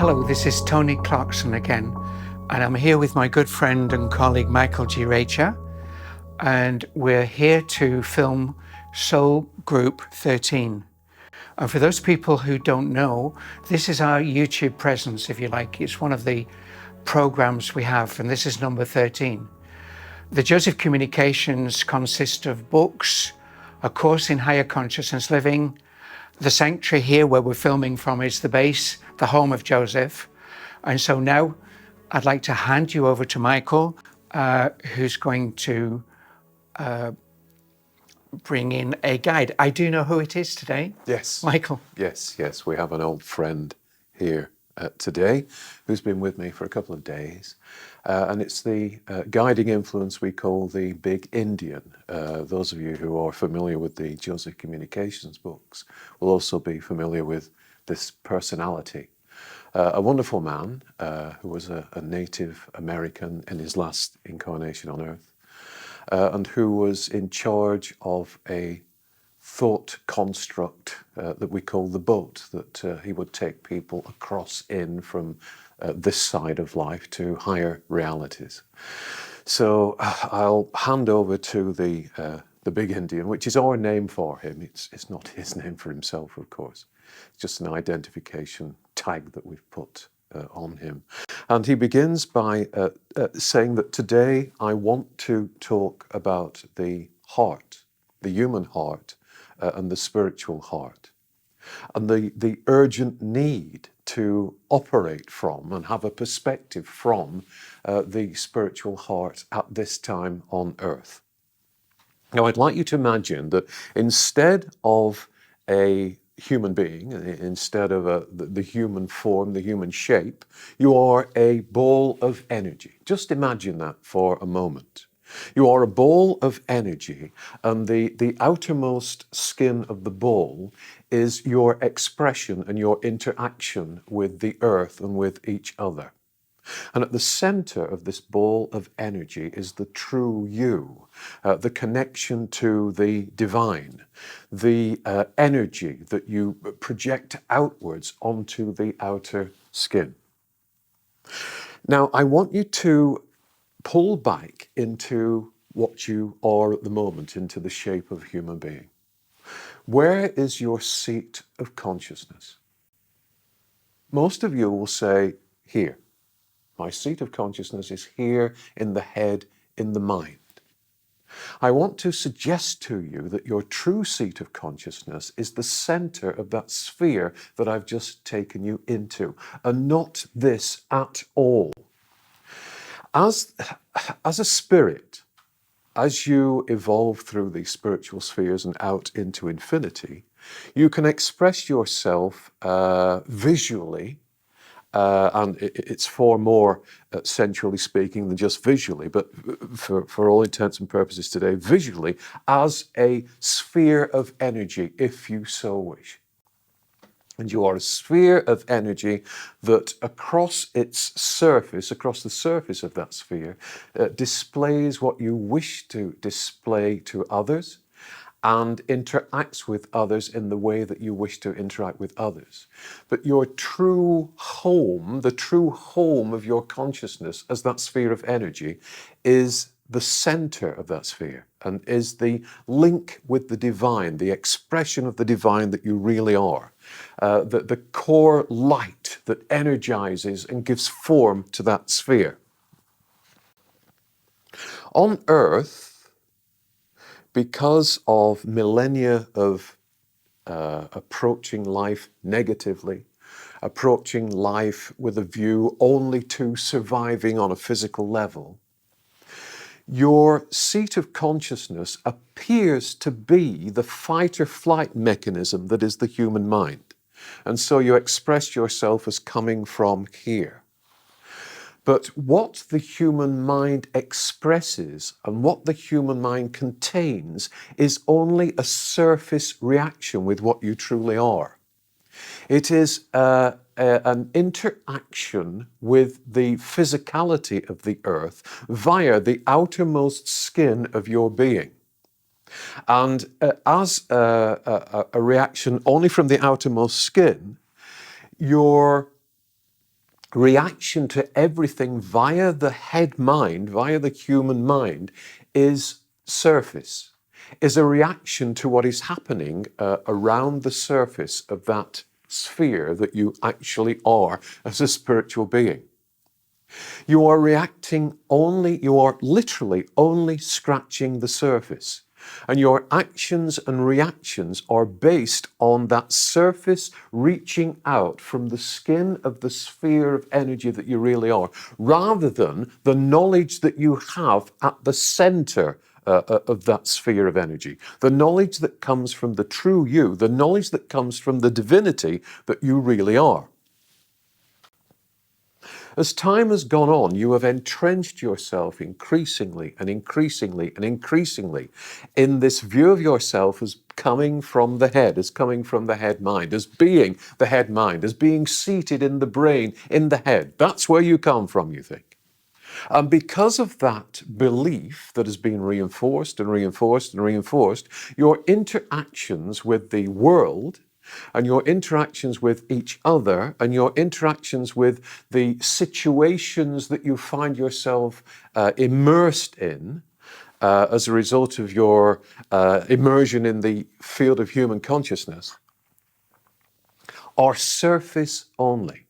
Hello, this is Tony Clarkson again, and I'm here with my good friend and colleague Michael G. Reccia, and we're here to film Soul Group 13. And for those people who don't know, this is our YouTube presence, if you like. It's one of the programs we have, and this is number 13. The Joseph Communications consist of books, a course in higher consciousness living. The sanctuary here where we're filming from is the base, the home of Joseph. And so now I'd like to hand you over to Michael, who's going to bring in a guide. I do know who it is today. Yes. Michael. Yes. We have an old friend here today who's been with me for a couple of days. And it's the guiding influence we call the Big Indian. Those of you who are familiar with the Joseph Communications books will also be familiar with this personality. A wonderful man who was a Native American in his last incarnation on Earth, and who was in charge of a thought construct that we call the boat, that he would take people across in from this side of life to higher realities. So I'll hand over to the Big Indian, which is our name for him. It's not his name for himself, of course. It's just an identification tag that we've put on him. And he begins by saying that today I want to talk about the heart, the human heart, and the spiritual heart, and the urgent need to operate from and have a perspective from the spiritual heart at this time on earth. Now, I'd like you to imagine that instead of a human being, instead of the human form, the human shape, you are a ball of energy. Just imagine that for a moment. You are a ball of energy, and the outermost skin of the ball is your expression and your interaction with the earth and with each other. And at the center of this ball of energy is the true you, the connection to the divine, the energy that you project outwards onto the outer skin. Now, I want you to pull back into what you are at the moment, into the shape of a human being. Where is your seat of consciousness? Most of you will say, here. My seat of consciousness is here in the head, in the mind. I want to suggest to you that your true seat of consciousness is the center of that sphere that I've just taken you into, and not this at all. As a spirit, as you evolve through these spiritual spheres and out into infinity, you can express yourself visually, and it's far more sensually speaking than just visually, but for all intents and purposes today, visually, as a sphere of energy, if you so wish. And you are a sphere of energy that across its surface, across the surface of that sphere, displays what you wish to display to others and interacts with others in the way that you wish to interact with others. But your true home, the true home of your consciousness as that sphere of energy, is the center of that sphere and is the link with the divine, the expression of the divine that you really are, the core light that energizes and gives form to that sphere. On Earth, because of millennia of approaching life negatively, approaching life with a view only to surviving on a physical level, your seat of consciousness appears to be the fight or flight mechanism that is the human mind. And so you express yourself as coming from here. But what the human mind expresses and what the human mind contains is only a surface reaction with what you truly are. It is an interaction with the physicality of the earth via the outermost skin of your being. And as a reaction only from the outermost skin, your reaction to everything via the head mind, via the human mind, is surface, is a reaction to what is happening around the surface of that sphere that you actually are as a spiritual being. You are reacting only, you are literally only scratching the surface. And your actions and reactions are based on that surface reaching out from the skin of the sphere of energy that you really are, rather than the knowledge that you have at the center of that sphere of energy. The knowledge that comes from the true you, the knowledge that comes from the divinity that you really are. As time has gone on, you have entrenched yourself increasingly and increasingly and increasingly in this view of yourself as coming from the head, as coming from the head mind, as being the head mind, as being seated in the brain, in the head. That's where you come from, you think. And because of that belief that has been reinforced and reinforced and reinforced, your interactions with the world and your interactions with each other and your interactions with the situations that you find yourself immersed in as a result of your immersion in the field of human consciousness are surface only.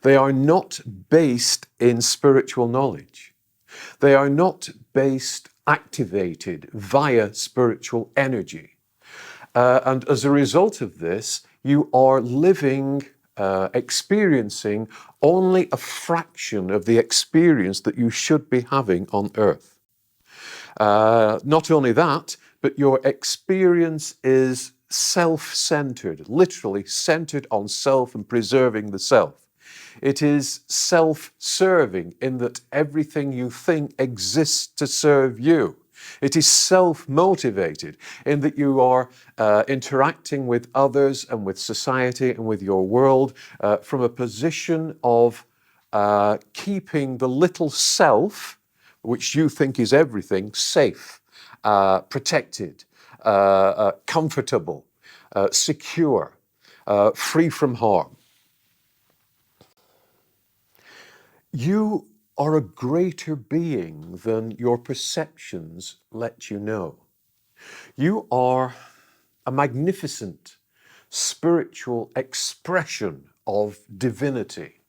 They are not based in spiritual knowledge. They are not based, activated via spiritual energy. And as a result of this, you are living, experiencing only a fraction of the experience that you should be having on earth. Not only that, but your experience is self-centered, literally centered on self and preserving the self. It is self-serving in that everything you think exists to serve you. It is self-motivated in that you are interacting with others and with society and with your world from a position of keeping the little self, which you think is everything, safe, protected, comfortable, secure, free from harm. You are a greater being than your perceptions let you know. You are a magnificent spiritual expression of divinity.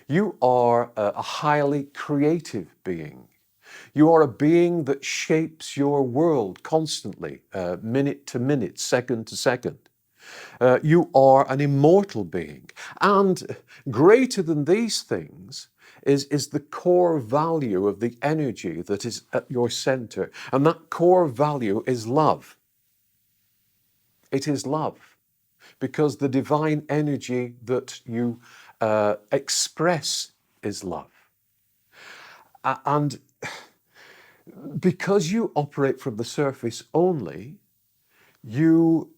You are a highly creative being. You are a being that shapes your world constantly, minute to minute, second to second. You are an immortal being. And greater than these things is the core value of the energy that is at your center. And that core value is love. It is love. Because the divine energy that you express is love. And because you operate from the surface only, you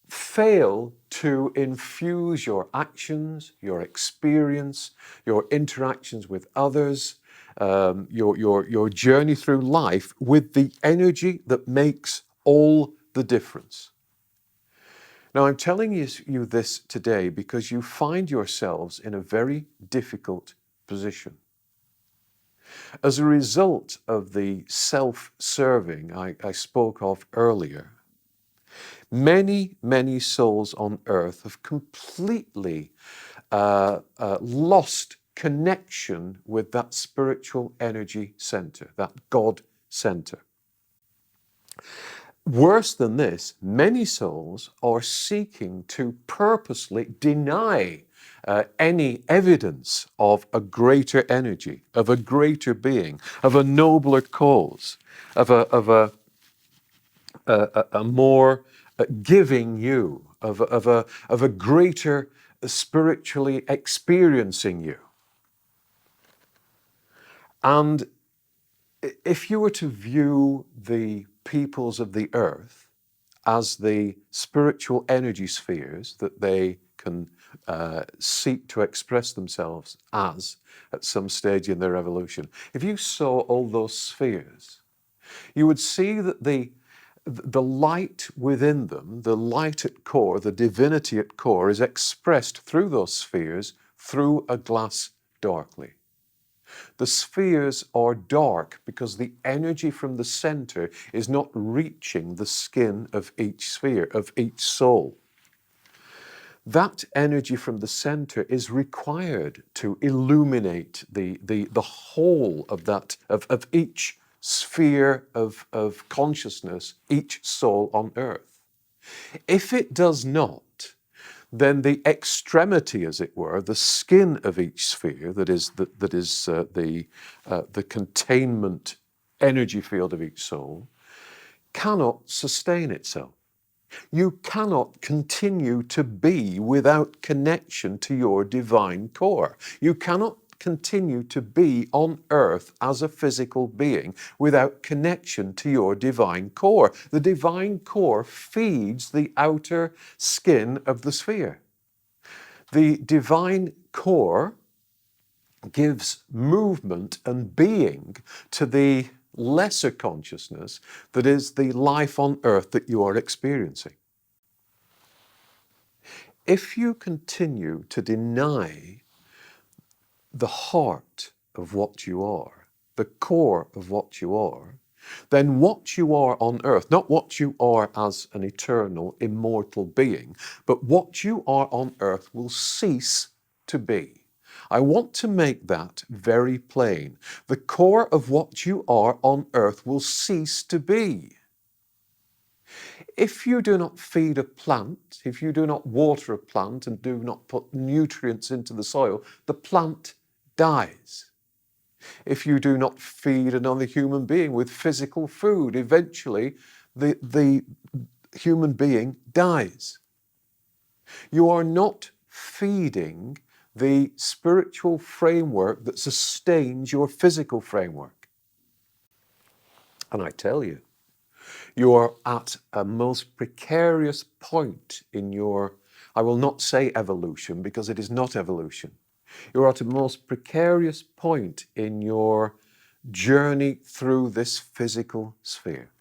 fail to infuse your actions, your experience, your interactions with others, your journey through life with the energy that makes all the difference. Now, I'm telling you this today because you find yourselves in a very difficult position. As a result of the self-serving I spoke of earlier, many, many souls on earth have completely lost connection with that spiritual energy center, that God center. Worse than this, many souls are seeking to purposely deny any evidence of a greater energy, of a greater being, of a nobler cause, of a more giving you, of a greater spiritually experiencing you. And if you were to view the peoples of the earth as the spiritual energy spheres that they can seek to express themselves as at some stage in their evolution, if you saw all those spheres, you would see that the light within them, the light at core, the divinity at core, is expressed through those spheres through a glass darkly. The spheres are dark because the energy from the center is not reaching the skin of each sphere, of each soul. That energy from the center is required to illuminate the whole of that, of each sphere of consciousness, each soul on earth. If it does not, then the extremity, as it were, the skin of each sphere, that is the containment energy field of each soul, cannot sustain itself. You cannot continue to be without connection to your divine core. You cannot continue to be on earth as a physical being without connection to your divine core. The divine core feeds the outer skin of the sphere. The divine core gives movement and being to the lesser consciousness that is the life on earth that you are experiencing. If you continue to deny the heart of what you are, the core of what you are, then what you are on earth, not what you are as an eternal, immortal being, but what you are on earth will cease to be. I want to make that very plain. The core of what you are on earth will cease to be. If you do not feed a plant, if you do not water a plant and do not put nutrients into the soil, the plant dies. If you do not feed another human being with physical food, eventually the human being dies. You are not feeding the spiritual framework that sustains your physical framework. And I tell you, you are at a most precarious point in your, I will not say evolution because it is not evolution. You're at a most precarious point in your journey through this physical sphere.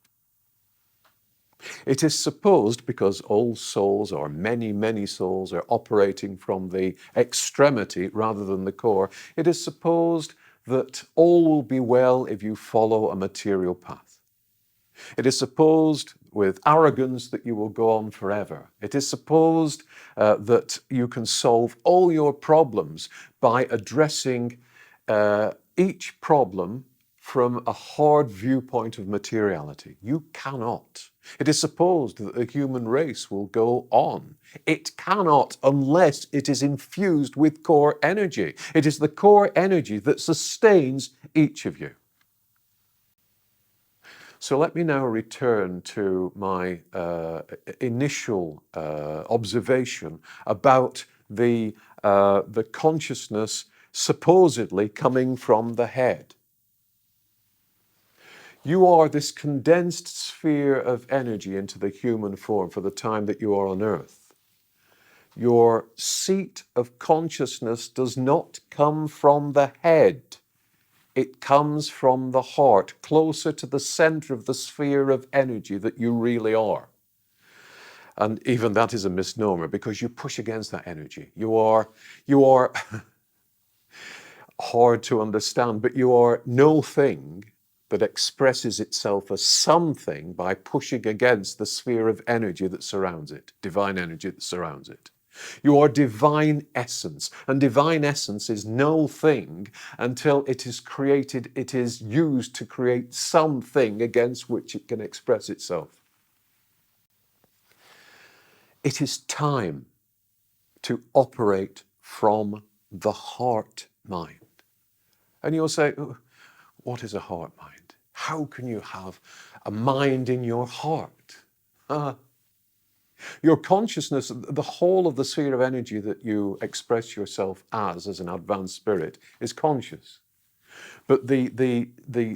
It is supposed, because all souls, or many souls, are operating from the extremity rather than the core, it is supposed that all will be well if you follow a material path. It is supposed with arrogance that you will go on forever. It is supposed that you can solve all your problems by addressing each problem from a hard viewpoint of materiality. You cannot. It is supposed that the human race will go on. It cannot unless it is infused with core energy. It is the core energy that sustains each of you. So let me now return to my initial observation about the consciousness supposedly coming from the head. You are this condensed sphere of energy into the human form for the time that you are on earth. Your seat of consciousness does not come from the head. It comes from the heart, closer to the center of the sphere of energy that you really are. And even that is a misnomer because you push against that energy. You are hard to understand, but you are no thing that expresses itself as something by pushing against the sphere of energy that surrounds it, divine energy that surrounds it. You are divine essence, and divine essence is no thing until it is created, it is used to create something against which it can express itself. It is time to operate from the heart mind. And you'll say, oh, what is a heart mind? How can you have a mind in your heart? Your consciousness, the whole of the sphere of energy that you express yourself as an advanced spirit, is conscious. But the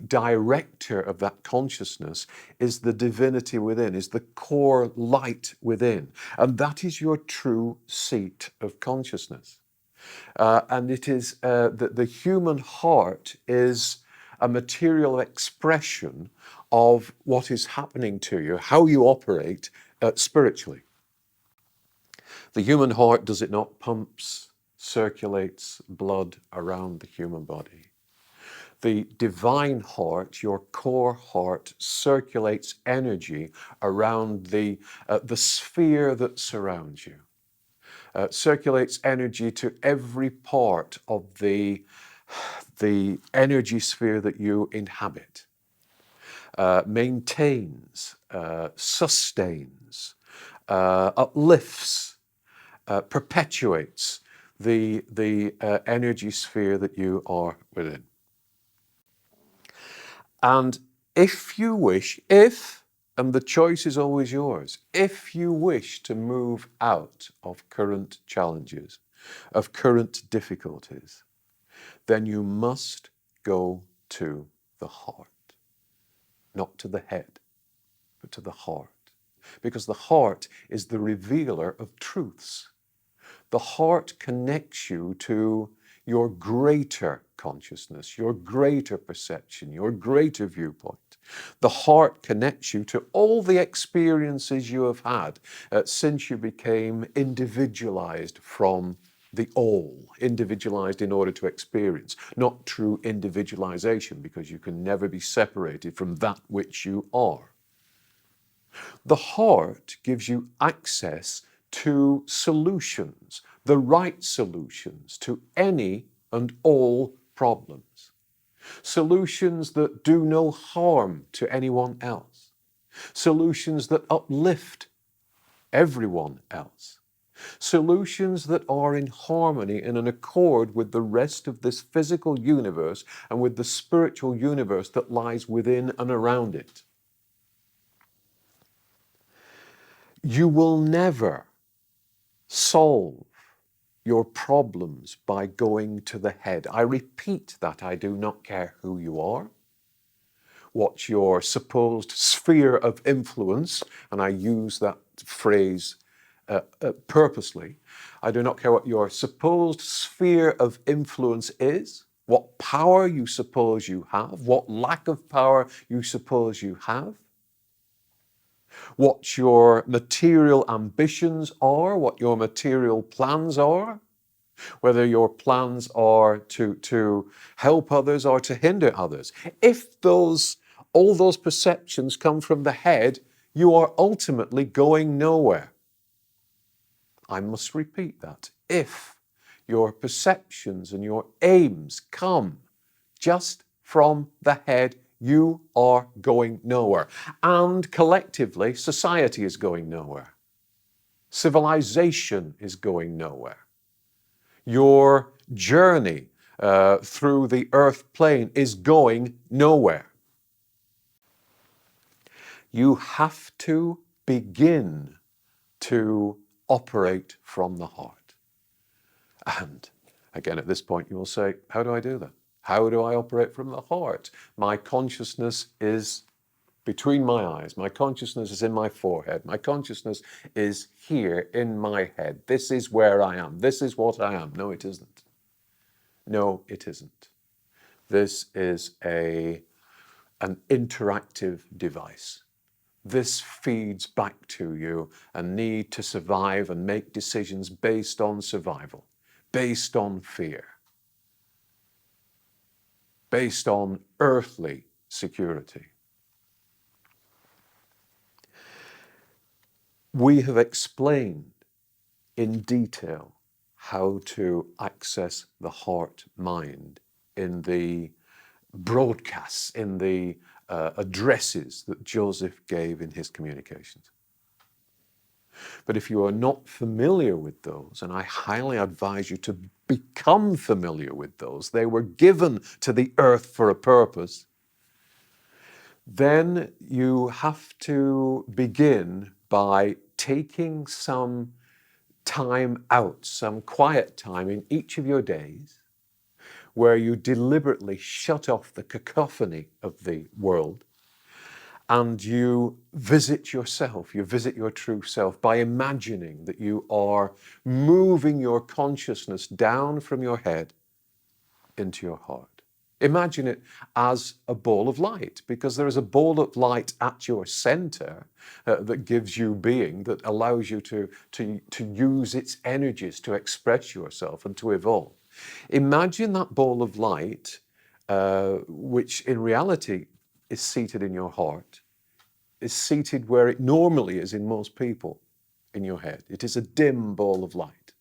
director of that consciousness is the divinity within, is the core light within. And that is your true seat of consciousness. And it is the human heart is a material expression of what is happening to you, how you operate spiritually. The human heart, does it not, pumps circulates blood around the human body. The divine heart, your core heart, circulates energy around the sphere that surrounds you. Circulates energy to every part of the energy sphere that you inhabit. Maintains, sustains, uplifts, perpetuates the energy sphere that you are within. And if you wish, and the choice is always yours, if you wish to move out of current challenges, of current difficulties, then you must go to the heart. Not to the head, but to the heart. Because the heart is the revealer of truths. The heart connects you to your greater consciousness, your greater perception, your greater viewpoint. The heart connects you to all the experiences you have had since you became individualized from the all, individualized in order to experience, not true individualization, because you can never be separated from that which you are. The heart gives you access to solutions, the right solutions to any and all problems. Solutions that do no harm to anyone else. Solutions that uplift everyone else. Solutions that are in harmony and in accord with the rest of this physical universe and with the spiritual universe that lies within and around it. You will never solve your problems by going to the head. I repeat that. I do not care who you are, what your supposed sphere of influence, and I use that phrase purposely. I do not care what your supposed sphere of influence is, what power you suppose you have, what lack of power you suppose you have, what your material ambitions are, what your material plans are, whether your plans are to help others or to hinder others. If all those perceptions come from the head, you are ultimately going nowhere. I must repeat that. If your perceptions and your aims come just from the head, you are going nowhere. And collectively, society is going nowhere. Civilization is going nowhere. Your journey through the earth plane is going nowhere. You have to begin to operate from the heart. And again, at this point, you will say, how do I do that? How do I operate from the heart? My consciousness is between my eyes. My consciousness is in my forehead. My consciousness is here in my head. This is where I am. This is what I am. No, it isn't. No, it isn't. This is an interactive device. This feeds back to you a need to survive and make decisions based on survival, based on fear, based on earthly security. We have explained in detail how to access the heart mind in the broadcasts, in the addresses that Joseph gave in his communications. But if you are not familiar with those, and I highly advise you to become familiar with those, they were given to the earth for a purpose, then you have to begin by taking some time out, some quiet time in each of your days, where you deliberately shut off the cacophony of the world and you visit yourself, you visit your true self by imagining that you are moving your consciousness down from your head into your heart, Imagine it as a ball of light, because there is a ball of light at your center that gives you being, that allows you to use its energies to express yourself and to evolve. Imagine that ball of light, which in reality is seated in your heart, is seated where it normally is in most people, in your head. It is a dim ball of light.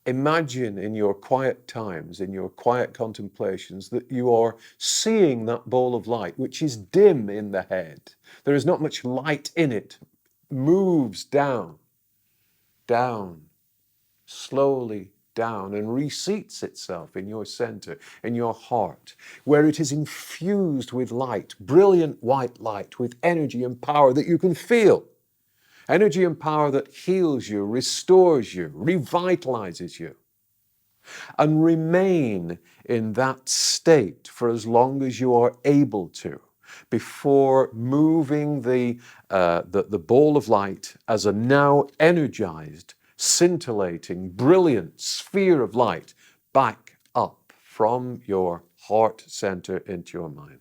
Imagine in your quiet times, in your quiet contemplations, that you are seeing that ball of light, which is dim in the head. There is not much light in it. Moves down, slowly down, and reseats itself in your center, in your heart, where it is infused with light, brilliant white light, with energy and power that you can feel. Energy and power that heals you, restores you, revitalizes you. And remain in that state for as long as you are able to, before moving the ball of light as a now energized, scintillating, brilliant sphere of light back up from your heart center into your mind.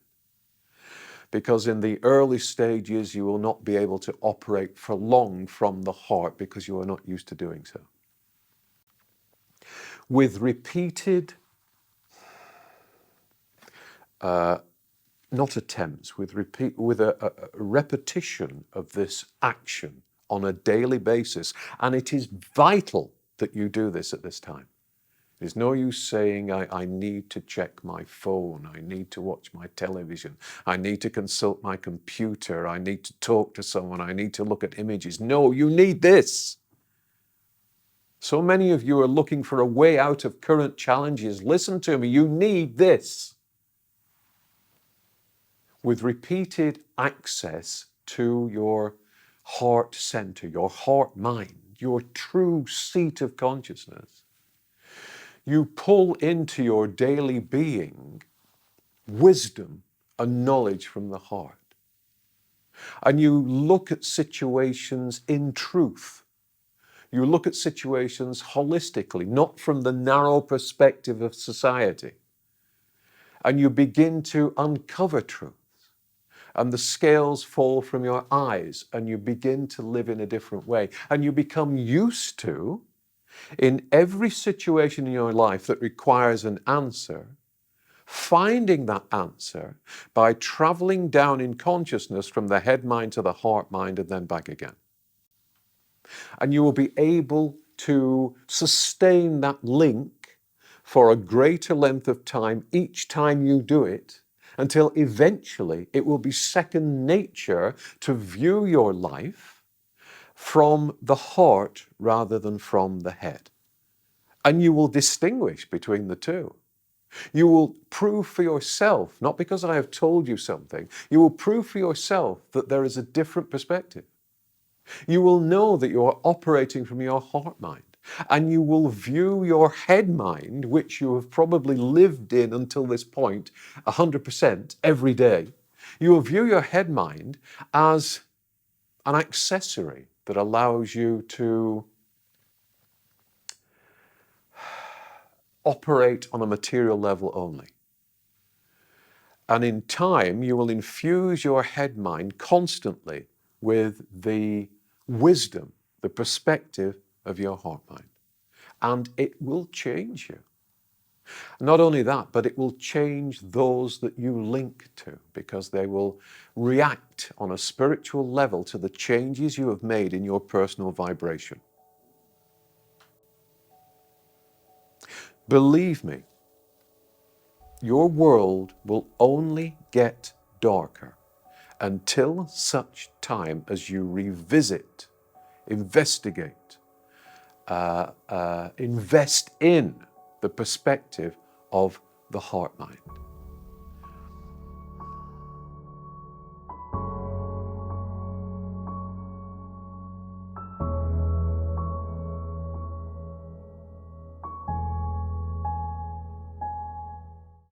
Because in the early stages, you will not be able to operate for long from the heart, because you are not used to doing so. With repeated, not attempts, with a repetition of this action on a daily basis, and it is vital that you do this at this time. There's no use saying, I need to check my phone, I need to watch my television, I need to consult my computer, I need to talk to someone, I need to look at images. No, you need this. So many of you are looking for a way out of current challenges. Listen to me, you need this. With repeated access to your heart center, your heart mind, your true seat of consciousness, you pull into your daily being wisdom and knowledge from the heart. And you look at situations in truth. You look at situations holistically, not from the narrow perspective of society. And you begin to uncover truth. And the scales fall from your eyes, and you begin to live in a different way. And you become used to, in every situation in your life that requires an answer, finding that answer by traveling down in consciousness from the head mind to the heart mind and then back again. And you will be able to sustain that link for a greater length of time each time you do it, until eventually it will be second nature to view your life from the heart rather than from the head. And you will distinguish between the two. You will prove for yourself, not because I have told you something, you will prove for yourself that there is a different perspective. You will know that you are operating from your heart mind, and you will view your head mind, which you have probably lived in until this point 100% every day. You will view your head mind as an accessory that allows you to operate on a material level only. And in time, you will infuse your head mind constantly with the wisdom, the perspective of your heart mind. And it will change you. Not only that, but it will change those that you link to, because they will react on a spiritual level to the changes you have made in your personal vibration. Believe me, your world will only get darker until such time as you revisit, investigate, invest in the perspective of the heart mind.